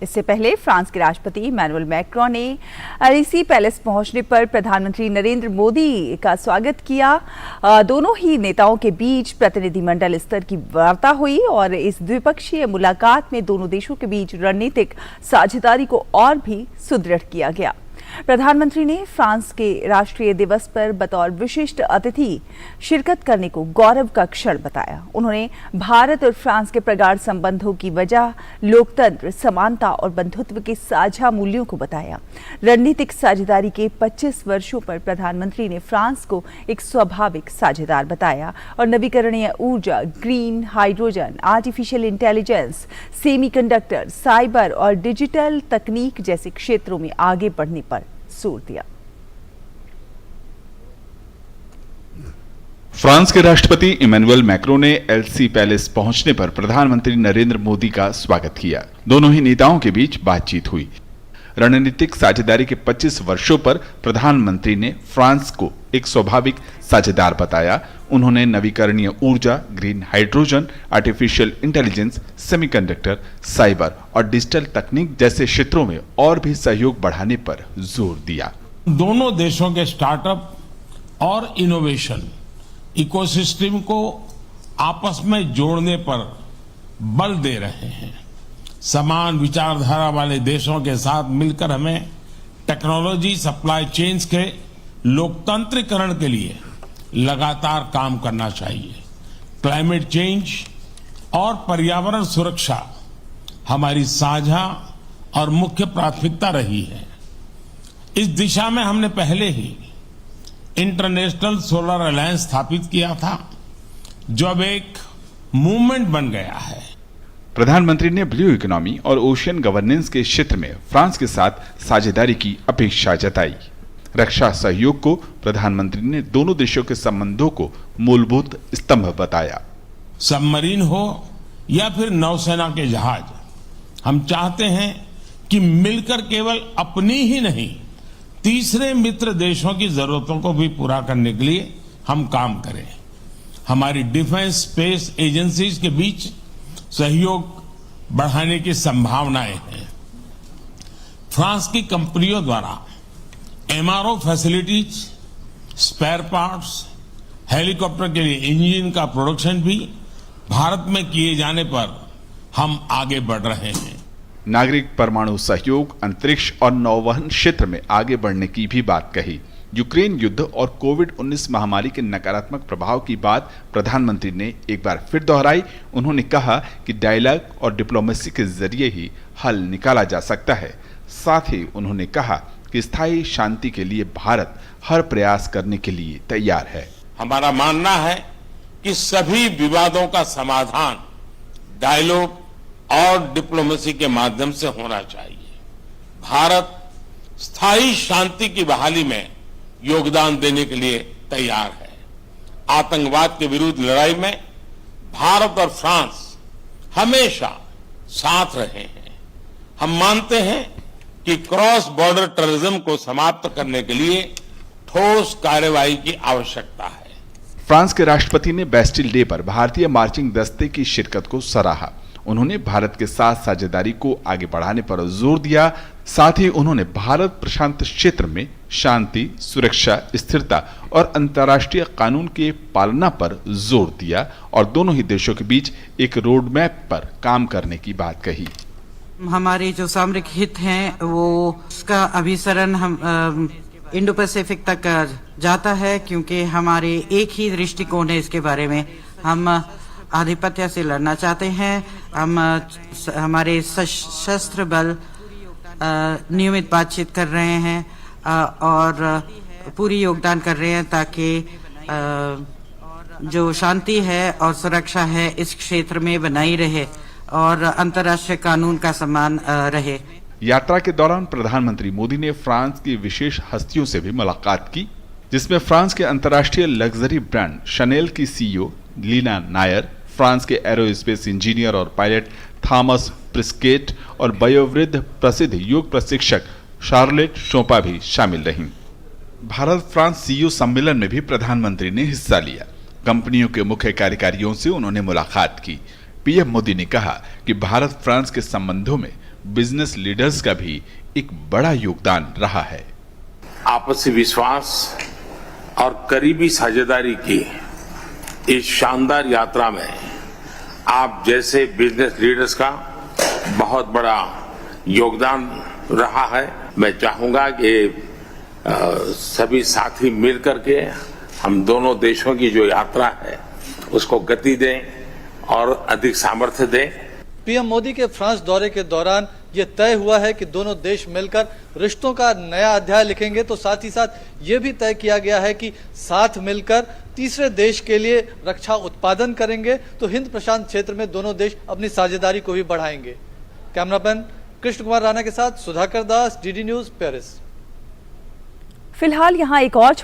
इससे पहले फ्रांस के राष्ट्रपति इमैनुअल मैक्रों ने एलिसी पैलेस पहुंचने पर प्रधानमंत्री नरेंद्र मोदी का स्वागत किया। दोनों ही नेताओं के बीच प्रतिनिधिमंडल स्तर की वार्ता हुई और इस द्विपक्षीय मुलाकात में दोनों देशों के बीच रणनीतिक साझेदारी को और भी सुदृढ़ किया गया। प्रधानमंत्री ने फ्रांस के राष्ट्रीय दिवस पर बतौर विशिष्ट अतिथि शिरकत करने को गौरव का क्षण बताया। उन्होंने भारत और फ्रांस के प्रगाढ़ संबंधों की वजह लोकतंत्र, समानता और बंधुत्व के साझा मूल्यों को बताया। रणनीतिक साझेदारी के 25 वर्षों पर प्रधानमंत्री ने फ्रांस को एक स्वाभाविक साझेदार बताया और नवीकरणीय ऊर्जा, green hydrogen, artificial intelligence, semiconductor, cyber और डिजिटल तकनीक जैसे क्षेत्रों में आगे बढ़ने पर जोर दिया। फ्रांस के राष्ट्रपति इमैनुअल मैक्रों ने एलिसी पैलेस पहुंचने पर प्रधानमंत्री नरेंद्र मोदी का स्वागत किया। दोनों ही नेताओं के बीच बातचीत हुई। रणनीतिक साझेदारी के 25 वर्षों पर प्रधानमंत्री ने फ्रांस को एक स्वाभाविक साझेदार बताया। उन्होंने नवीकरणीय ऊर्जा, green hydrogen, artificial intelligence, semiconductor, cyber और डिजिटल तकनीक जैसे क्षेत्रों में और भी सहयोग बढ़ाने पर जोर दिया। दोनों देशों के स्टार्टअप और इनोवेशन इकोसिस्टम को आपस में जोड़ने पर बल दे रहे हैं। समान विचारधारा वाले देशों के साथ मिलकर हमें टेक्नोलॉजी सप्लाई चेन्स के लोकतंत्रीकरण के लिए लगातार काम करना चाहिए। क्लाइमेट चेंज और पर्यावरण सुरक्षा हमारी साझा और मुख्य प्राथमिकता रही है। इस दिशा में हमने पहले ही इंटरनेशनल सोलर अलायंस स्थापित किया था, जो अब एक मूवमेंट बन गया है। प्रधानमंत्री ने ब्लू इकोनॉमी और ओशियन गवर्नेंस के क्षेत्र में फ्रांस के साथ साझेदारी की अपेक्षा जताई। रक्षा सहयोग को प्रधानमंत्री ने दोनों देशों के संबंधों को मूलभूत स्तंभ बताया। सबमरीन हो या फिर नौसेना के जहाज, हम चाहते हैं कि मिलकर केवल अपनी ही नहीं, तीसरे मित्र देशों की जरूरतों को भी पूरा करने के लिए हम काम करें। हमारी डिफेंस स्पेस एजेंसीज के बीच सहयोग बढ़ाने की संभावनाएं हैं। फ्रांस की कंपनियों द्वारा MRO facilities, spare parts, helicopter के लिए इंजन का प्रोडक्शन भी भारत में किए जाने पर हम आगे बढ़ रहे हैं। नागरिक परमाणु सहयोग, अंतरिक्ष और नौवहन क्षेत्र में आगे बढ़ने की भी बात कही। यूक्रेन युद्ध और कोविड-19 महामारी के नकारात्मक प्रभाव की बात प्रधानमंत्री ने एक बार फिर दोहराई। उन्होंने कहा कि डायलॉग और डिप्लोमेसी के जरिए ही हल निकाला जा सकता है। साथ ही उन्होंने कहा कि स्थायी शांति के लिए भारत हर प्रयास करने के लिए तैयार है। हमारा मानना है कि सभी विवादों का समाधान डायलॉग और डिप्लोमेसी के माध्यम से होना चाहिए। भारत स्थायी शांति की बहाली में योगदान देने के लिए तैयार है। आतंकवाद के विरुद्ध लड़ाई में भारत और फ्रांस हमेशा साथ रहे हैं। हम मानते हैं कि क्रॉस बॉर्डर टेररिज्म को समाप्त करने के लिए ठोस कार्रवाई की आवश्यकता है। फ्रांस के राष्ट्रपति ने बैस्टिल डे पर भारतीय मार्चिंग दस्ते की शिरकत को सराहा। उन्होंने भारत के साथ साझेदारी को आगे बढ़ाने पर जोर दिया। साथ ही उन्होंने भारत प्रशांत क्षेत्र में शांति, सुरक्षा, स्थिरता और अंतर्राष्ट्रीय कानून के पालना पर जोर दिया और दोनों ही देशों के बीच एक रोड मैप पर काम करने की बात कही। हमारे जो सामरिक हित हैं वो उसका अभिसरण हम इंडो पैसिफिक तक जाता है, क्योंकि हमारे एक ही दृष्टिकोण है इसके बारे में। हम आधिपत्य से लड़ना चाहते हैं। हम हमारे सशस्त्र बल नियमित बातचीत कर रहे हैं और पूरी योगदान कर रहे हैं ताकि जो शांति है और सुरक्षा है इस क्षेत्र में बनाई रहे और अंतर्राष्ट्रीय कानून का सम्मान रहे। यात्रा के दौरान प्रधानमंत्री मोदी ने फ्रांस की विशेष हस्तियों से भी मुलाकात की, जिसमें फ्रांस के अंतर्राष्ट्रीय लग्जरी ब्रांड शनेल की सीईओ लीना नायर, फ्रांस के एरोस्पेस इंजीनियर और पायलट थॉमस प्रिस्केट और वयोवृद्ध प्रसिद्ध योग प्रशिक्षक शार्लेट शोपा भी शामिल रहीं। भारत फ्रांस सीईओ सम्मेलन में भी प्रधानमंत्री ने हिस्सा लिया। कंपनियों के मुख्य कार्यकारियों से उन्होंने मुलाकात की। पीएम मोदी ने कहा कि भारत फ्रांस के संबंधों में बिजनेस लीडर्स का भी एक बड़ा योगदान रहा है। आपसी विश्वास और करीबी साझेदारी की इस शानदार यात्रा में आप जैसे बिजनेस लीडर्स का बहुत बड़ा योगदान रहा है। मैं चाहूंगा कि सभी साथी मिलकर के हम दोनों देशों की जो यात्रा है उसको गति दें और अधिक सामर्थ्य दें। पीएम मोदी के फ्रांस दौरे के दौरान ये तय हुआ है कि दोनों देश मिलकर रिश्तों का नया अध्याय लिखेंगे, तो साथ ही साथ ये भी तय किया गया है कि साथ मिलकर तीसरे देश के लिए रक्षा उत्पादन करेंगे, तो हिंद प्रशांत क्षेत्र में दोनों देश अपनी साझेदारी को भी बढ़ाएंगे। कैमरामैन कृष्ण कुमार राणा के साथ सुधाकर दास, डीडी न्यूज, पेरिस। फिलहाल यहाँ एक और छोटा